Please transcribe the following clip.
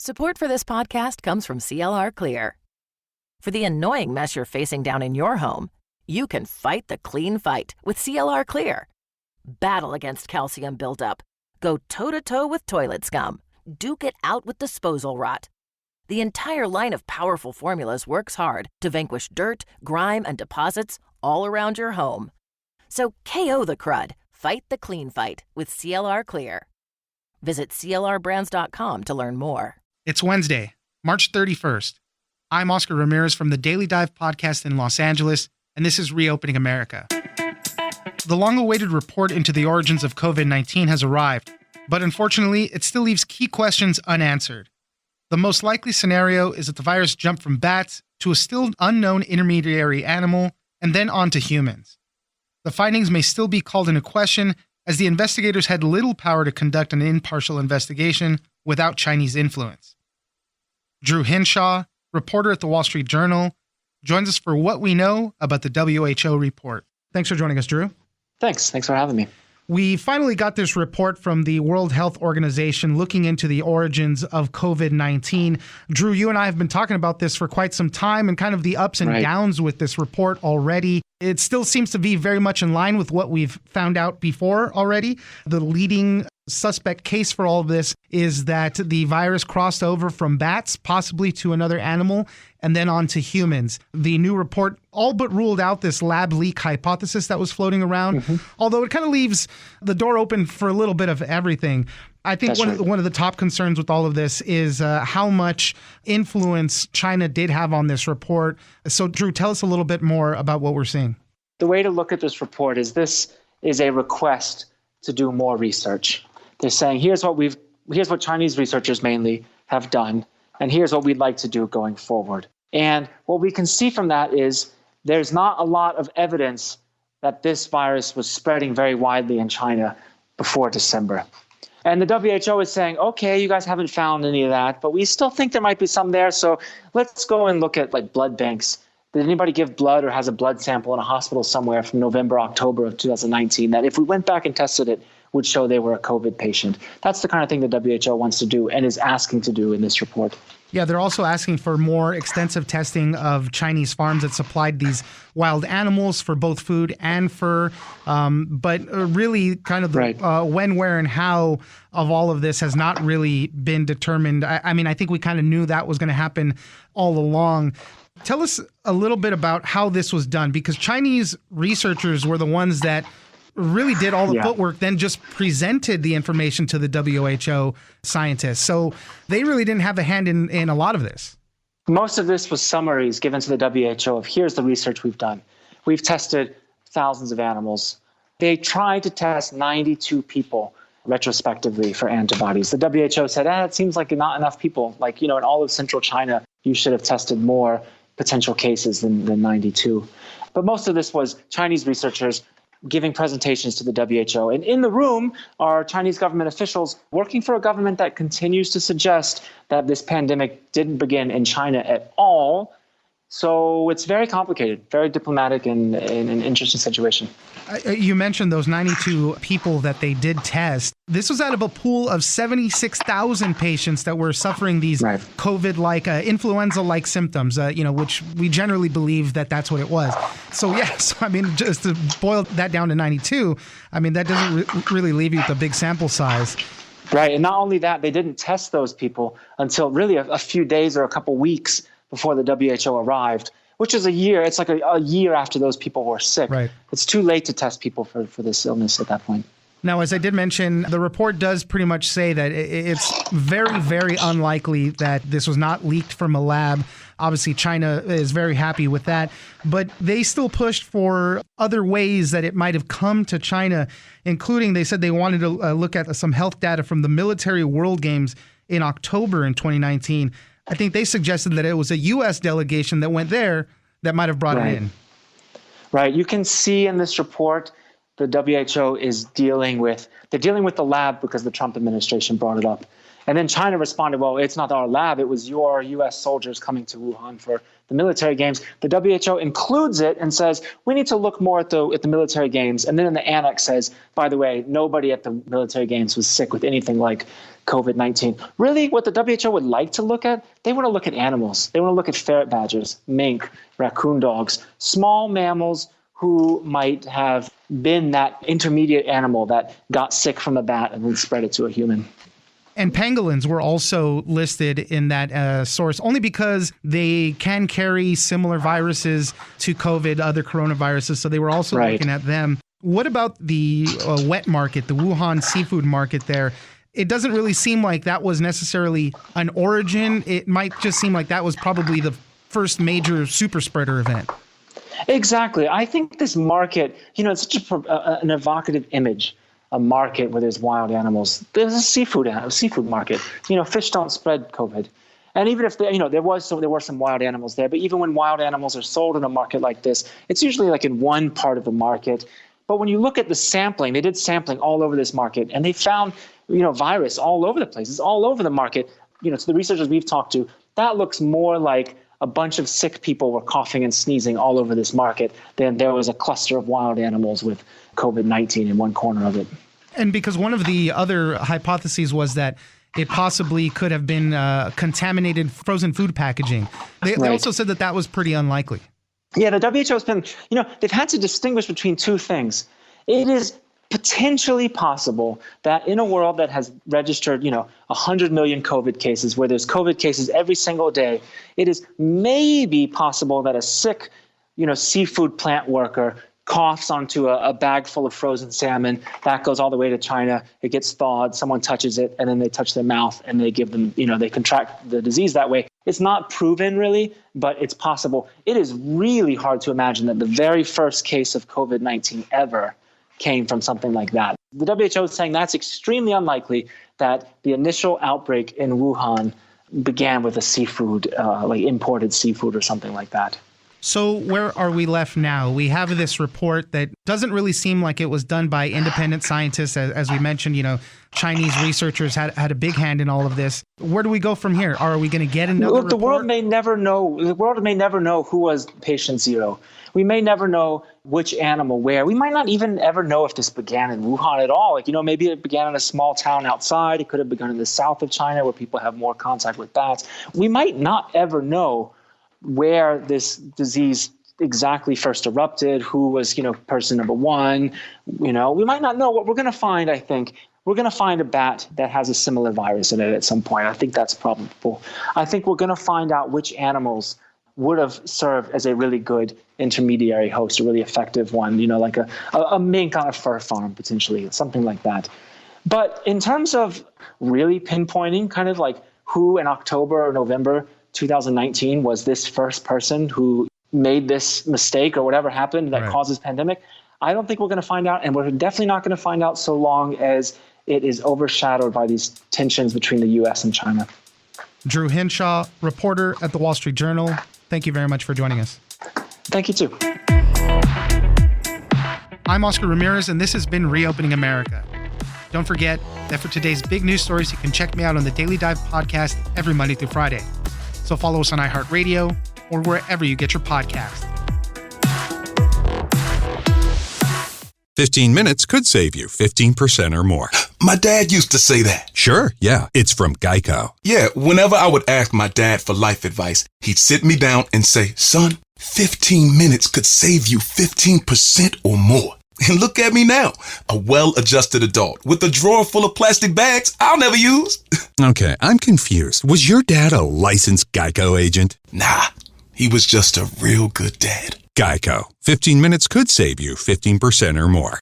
Support for this podcast comes from CLR Clear. For the annoying mess you're facing down in your home, you can fight the clean fight with CLR Clear. Battle against calcium buildup. Go toe-to-toe with toilet scum. Duke it out with disposal rot. The entire line of powerful formulas works hard to vanquish dirt, grime, and deposits all around your home. So KO the crud. Fight the clean fight with CLR Clear. Visit CLRbrands.com to learn more. It's Wednesday, March 31st. I'm Oscar Ramirez from the Daily Dive podcast in Los Angeles, and this is Reopening America. The long-awaited report into the origins of COVID-19 has arrived, but unfortunately, it still leaves key questions unanswered. The most likely scenario is that the virus jumped from bats to a still unknown intermediary animal and then on to humans. The findings may still be called into question as the investigators had little power to conduct an impartial investigation without Chinese influence. Drew Hinshaw, reporter at the Wall Street Journal, joins us for what we know about the WHO report. Thanks for joining us, Drew. Thanks for having me. We finally got this report from the World Health Organization looking into the origins of COVID-19. Drew, you and I have been talking about this for quite some time and kind of the ups and downs with this report already. It still seems to be very much in line with what we've found out before already. The leading suspect case for all of this is that the virus crossed over from bats, possibly to another animal, and then on to humans. The new report all but ruled out this lab leak hypothesis that was floating around, although it kind of leaves the door open for a little bit of everything. I think one of the top concerns with all of this is how much influence China did have on this report. So, Drew, tell us a little bit more about what we're seeing. The way to look at this report is this is a request to do more research. They're saying, here's what Chinese researchers mainly have done, and here's what we'd like to do going forward. And what we can see from that is there's not a lot of evidence that this virus was spreading very widely in China before December. And the WHO is saying, okay, you guys haven't found any of that, but we still think there might be some there. So let's go and look at like blood banks. Did anybody give blood or has a blood sample in a hospital somewhere from November, October of 2019 that if we went back and tested it would show they were a COVID patient? That's the kind of thing the WHO wants to do and is asking to do in this report. Yeah, they're also asking for more extensive testing of Chinese farms that supplied these wild animals for both food and fur. But really kind of the when, where, and how of all of this has not really been determined. I mean, I think we kind of knew that was going to happen all along. Tell us a little bit about how this was done, because Chinese researchers were the ones that really did all the footwork, then just presented the information to the WHO scientists. So they really didn't have a hand in a lot of this. Most of this was summaries given to the WHO of here's the research we've done. We've tested thousands of animals. They tried to test 92 people retrospectively for antibodies. The WHO said, it seems like not enough people. Like, in all of central China, you should have tested more potential cases than 92. But most of this was Chinese researchers giving presentations to the WHO. And in the room are Chinese government officials working for a government that continues to suggest that this pandemic didn't begin in China at all. So it's very complicated, very diplomatic, and an interesting situation. You mentioned those 92 people that they did test. This was out of a pool of 76,000 patients that were suffering these COVID-like, influenza-like symptoms, which we generally believe that that's what it was. So, yes, I mean, just to boil that down to 92, I mean, that doesn't really leave you with a big sample size. Right. And not only that, they didn't test those people until really a few days or a couple weeks before the WHO arrived, which is a year. It's like a year after those people were sick. Right. It's too late to test people for this illness at that point. Now, as I did mention, the report does pretty much say that it's very, very unlikely that this was not leaked from a lab. Obviously, China is very happy with that, but they still pushed for other ways that it might have come to China, including they said they wanted to look at some health data from the Military World Games in October in 2019. I think they suggested that it was a U.S. delegation that went there that might have brought it in. Right. You can see in this report the WHO is dealing with the lab because the Trump administration brought it up. And then China responded, well, it's not our lab. It was your U.S. soldiers coming to Wuhan for the military games. The WHO includes it and says, we need to look more at the military games. And then in the annex says, by the way, nobody at the military games was sick with anything like COVID-19. Really, what the WHO would like to look at, they want to look at animals. They want to look at ferret badgers, mink, raccoon dogs, small mammals who might have been that intermediate animal that got sick from a bat and then spread it to a human. And pangolins were also listed in that source only because they can carry similar viruses to COVID, other coronaviruses. So they were also looking at them. What about the wet market, the Wuhan seafood market there? It doesn't really seem like that was necessarily an origin. It might just seem like that was probably the first major super spreader event. Exactly. I think this market, it's such an evocative image. A market where there's wild animals. There's a seafood market. Fish don't spread COVID. And even if there were some wild animals there, but even when wild animals are sold in a market like this, it's usually like in one part of the market. But when you look at the sampling, they did sampling all over this market, and they found virus all over the place. It's all over the market. To the researchers we've talked to, that looks more like a bunch of sick people were coughing and sneezing all over this market than there was a cluster of wild animals with COVID-19 in one corner of it. And because one of the other hypotheses was that it possibly could have been contaminated frozen food packaging. They also said that was pretty unlikely. Yeah, the WHO has been, they've had to distinguish between two things. It is potentially possible that in a world that has registered, 100 million COVID cases, where there's COVID cases every single day, it is maybe possible that a sick, seafood plant worker coughs onto a bag full of frozen salmon. That goes all the way to China. It gets thawed. Someone touches it, and then they touch their mouth, and they give them, they contract the disease that way. It's not proven really, but it's possible. It is really hard to imagine that the very first case of COVID-19 ever came from something like that. The WHO is saying that's extremely unlikely, that the initial outbreak in Wuhan began with a seafood, like imported seafood or something like that. So where are we left now? We have this report that doesn't really seem like it was done by independent scientists. As we mentioned, Chinese researchers had a big hand in all of this. Where do we go from here? Are we going to get another report? The world may never know. The world may never know who was patient zero. We may never know which animal where. We might not even ever know if this began in Wuhan at all. Maybe it began in a small town outside. It could have begun in the south of China where people have more contact with bats. We might not ever know where this disease exactly first erupted, who was, person number one. We might not know. What we're going to find, I think, we're going to find a bat that has a similar virus in it at some point. I think that's probable. I think we're going to find out which animals would have served as a really good intermediary host, a really effective one, like a mink on a fur farm, potentially, something like that. But in terms of really pinpointing kind of like who in October or November 2019 was this first person who made this mistake or whatever happened that caused this pandemic, I don't think we're going to find out. And we're definitely not going to find out so long as it is overshadowed by these tensions between the U.S. and China. Drew Henshaw, reporter at the Wall Street Journal. Thank you very much for joining us. Thank you, too. I'm Oscar Ramirez, and this has been Reopening America. Don't forget that for today's big news stories, you can check me out on the Daily Dive podcast every Monday through Friday. So follow us on iHeartRadio or wherever you get your podcasts. 15 minutes could save you 15% or more. My dad used to say that. Sure, yeah. It's from Geico. Yeah, whenever I would ask my dad for life advice, he'd sit me down and say, son, 15 minutes could save you 15% or more. And look at me now, a well-adjusted adult with a drawer full of plastic bags I'll never use. Okay, I'm confused. Was your dad a licensed Geico agent? Nah, he was just a real good dad. Geico. 15 minutes could save you 15% or more.